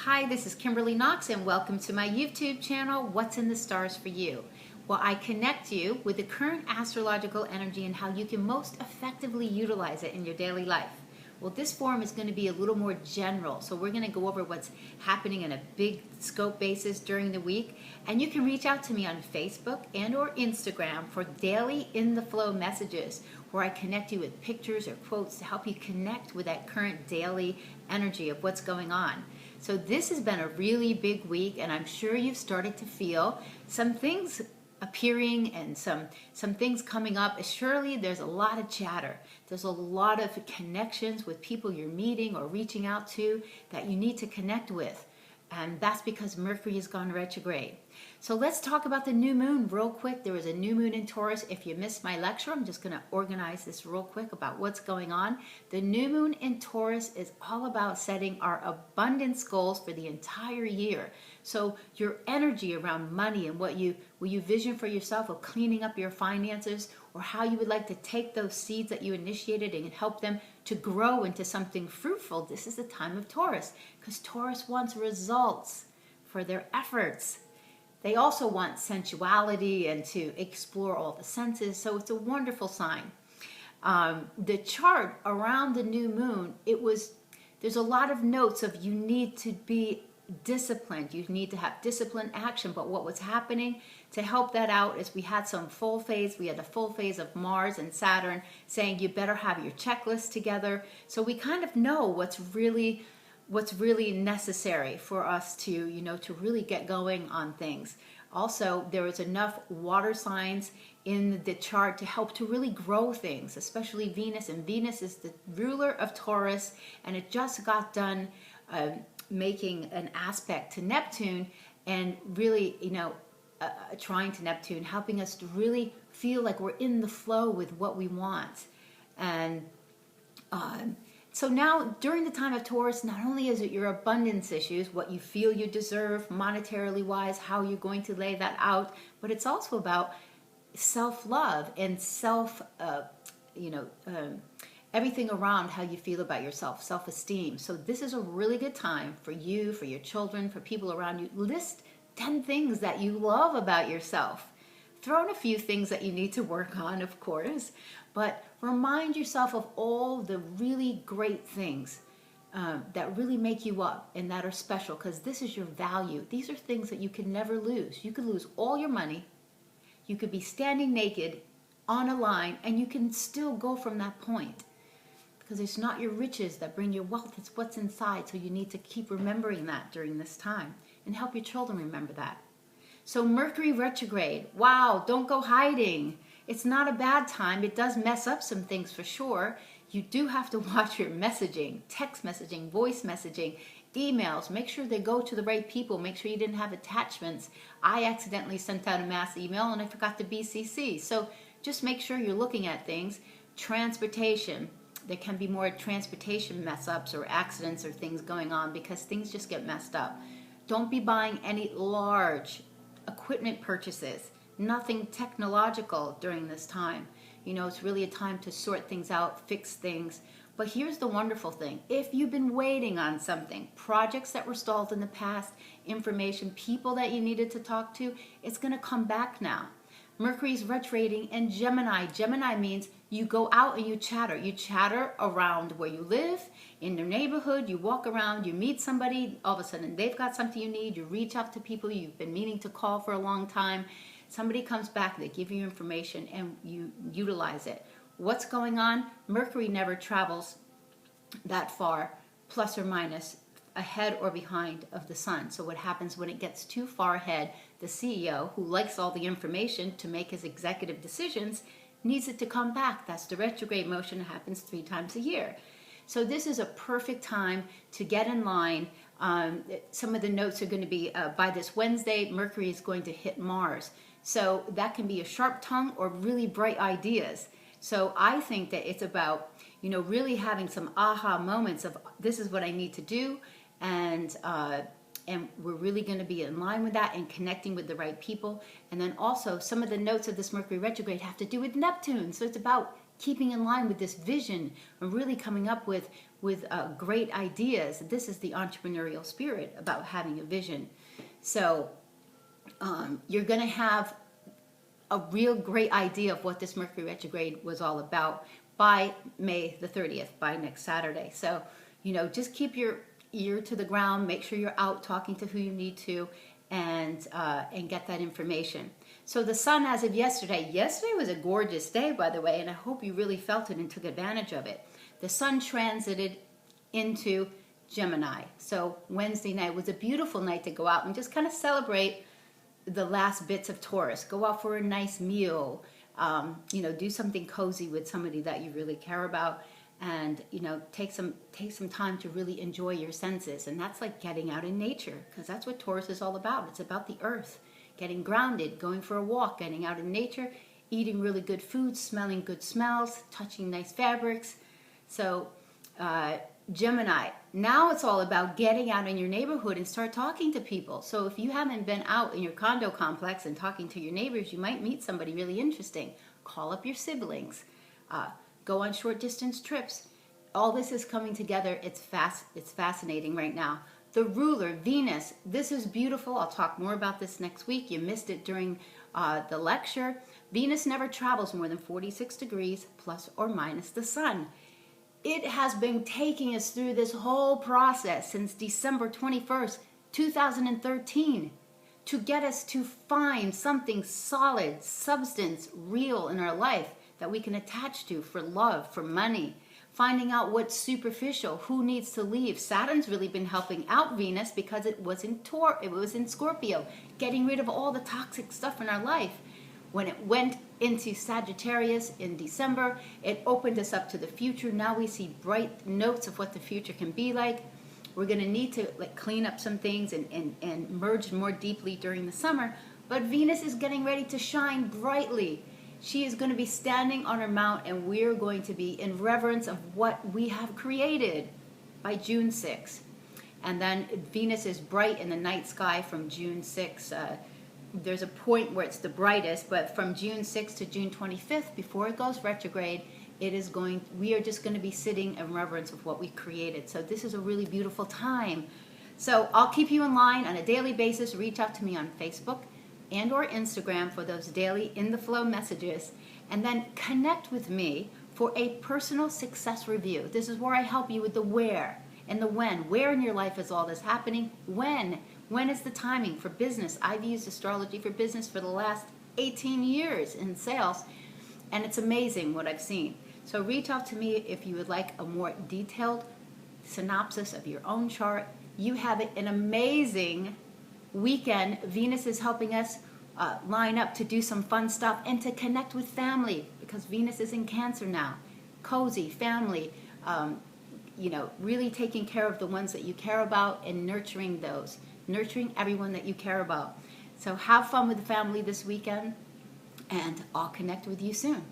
Hi, this is Kimberly Knox and welcome to my YouTube channel, What's in the Stars for You? Well, I connect you with the current astrological energy and how you can most effectively utilize it in your daily life. Well, this forum is going to be a little more general, so we're going to go over what's happening in a big scope basis during the week, and you can reach out to me on Facebook and or Instagram for daily in the flow messages where I connect you with pictures or quotes to help you connect with that current daily energy of what's going on. So this has been a really big week, and I'm sure you've started to feel some things appearing and some things coming up. Surely there's a lot of chatter. There's a lot of connections with people you're meeting or reaching out to that you need to connect with. And that's because Mercury has gone retrograde. So let's talk about the new moon real quick. There was a new moon in Taurus. If you missed my lecture, I'm just going to organize this real quick about what's going on. The new moon in Taurus is all about setting our abundance goals for the entire year. So your energy around money and what you vision for yourself of cleaning up your finances, or how you would like to take those seeds that you initiated and help them to grow into something fruitful. This is the time of Taurus, because Taurus wants results for their efforts. They also want sensuality and to explore all the senses, so it's a wonderful sign. The chart around the new moon, there's a lot of notes of you need to be disciplined. You need to have disciplined action. But what was happening to help that out is we had some full phase. We had the full phase of Mars and Saturn saying you better have your checklist together. So we kind of know what's really necessary for us to really get going on things. Also, there is enough water signs in the chart to help to really grow things, especially Venus. And Venus is the ruler of Taurus, and it just got done making an aspect to Neptune, and really, trying to Neptune, helping us to really feel like we're in the flow with what we want. And so now, during the time of Taurus, not only is it your abundance issues, what you feel you deserve monetarily wise, how you're going to lay that out, but it's also about self-love and everything around how you feel about yourself, self-esteem. So this is a really good time for you, for your children, for people around you. List 10 things that you love about yourself. Throw in a few things that you need to work on, of course, but remind yourself of all the really great things that really make you up and that are special, because this is your value. These are things that you can never lose. You could lose all your money. You could be standing naked on a line, and you can still go from that point, because it's not your riches that bring your wealth. It's what's inside. So you need to keep remembering that during this time and help your children remember that. So Mercury retrograde, wow, don't go hiding. It's not a bad time. It does mess up some things for sure. You do have to watch your messaging, text messaging, voice messaging, emails. Make sure they go to the right people. Make sure you didn't have attachments. I accidentally sent out a mass email and I forgot to BCC. So just make sure you're looking at things. Transportation. There can be more transportation mess ups or accidents or things going on because things just get messed up. Don't be buying any large equipment purchases. Nothing technological during this time. It's really a time to sort things out, fix things. But here's the wonderful thing. If you've been waiting on something, projects that were stalled in the past, information, people that you needed to talk to, it's going to come back now. Mercury's retrograding in Gemini. Gemini means you go out and you chatter. You chatter around where you live, in your neighborhood. You walk around, you meet somebody, all of a sudden they've got something you need. You reach out to people you've been meaning to call for a long time. Somebody comes back, they give you information, and you utilize it. What's going on? Mercury never travels that far, plus or minus, ahead or behind of the sun. So what happens when it gets too far ahead, the CEO, who likes all the information to make his executive decisions, needs it to come back. That's the retrograde motion. It happens 3 times a year. So this is a perfect time to get in line. Some of the notes are going to be by this Wednesday, Mercury is going to hit Mars. So that can be a sharp tongue or really bright ideas. So I think that it's about, really having some aha moments of this is what I need to do. And we're really going to be in line with that and connecting with the right people. And then also some of the notes of this Mercury retrograde have to do with Neptune. So it's about keeping in line with this vision and really coming up with with great ideas. This is the entrepreneurial spirit about having a vision. So you're going to have a real great idea of what this Mercury retrograde was all about by May the 30th, by next Saturday. So, just keep your ear to the ground, make sure you're out talking to who you need to, and get that information. So the sun, as of yesterday was a gorgeous day, by the way, and I hope you really felt it and took advantage of it. The sun transited into Gemini. So Wednesday night was a beautiful night to go out and just kind of celebrate the last bits of Taurus. Go out for a nice meal, do something cozy with somebody that you really care about, and take some time to really enjoy your senses. And that's like getting out in nature, because that's what Taurus is all about. It's about the earth, getting grounded, going for a walk, getting out in nature, eating really good food, smelling good smells, touching nice fabrics. So Gemini, now it's all about getting out in your neighborhood and start talking to people. So if you haven't been out in your condo complex and talking to your neighbors, you might meet somebody really interesting. Call up your siblings. Go on short distance trips. All this is coming together. It's fascinating right now. The ruler, Venus, this is beautiful. I'll talk more about this next week. You missed it during the lecture. Venus never travels more than 46 degrees plus or minus the sun. It has been taking us through this whole process since December 21st, 2013, to get us to find something solid, substance, real in our life that we can attach to for love, for money, finding out what's superficial, who needs to leave. Saturn's really been helping out Venus because it was in Scorpio, getting rid of all the toxic stuff in our life. When it went into Sagittarius in December, it opened us up to the future. Now we see bright notes of what the future can be like. We're going to need to clean up some things and merge more deeply during the summer. But Venus is getting ready to shine brightly. She is going to be standing on her mount, and we're going to be in reverence of what we have created by June 6th. And then Venus is bright in the night sky from June 6th. There's a point where it's the brightest, but from June 6th to June 25th, before it goes retrograde, we are just going to be sitting in reverence of what we created. So this is a really beautiful time. So I'll keep you in line on a daily basis. Reach out to me on Facebook and or Instagram for those daily in the flow messages, and then connect with me for a personal success review. This is where I help you with the where and the when. Where in your life is all this happening? When is the timing for business? I've used astrology for business for the last 18 years in sales, and it's amazing what I've seen. So reach out to me if you would like a more detailed synopsis of your own chart. You have an amazing weekend. Venus is helping us line up to do some fun stuff and to connect with family, because Venus is in Cancer now. Cozy family, really taking care of the ones that you care about and nurturing those. Nurturing everyone that you care about. So have fun with the family this weekend, and I'll connect with you soon.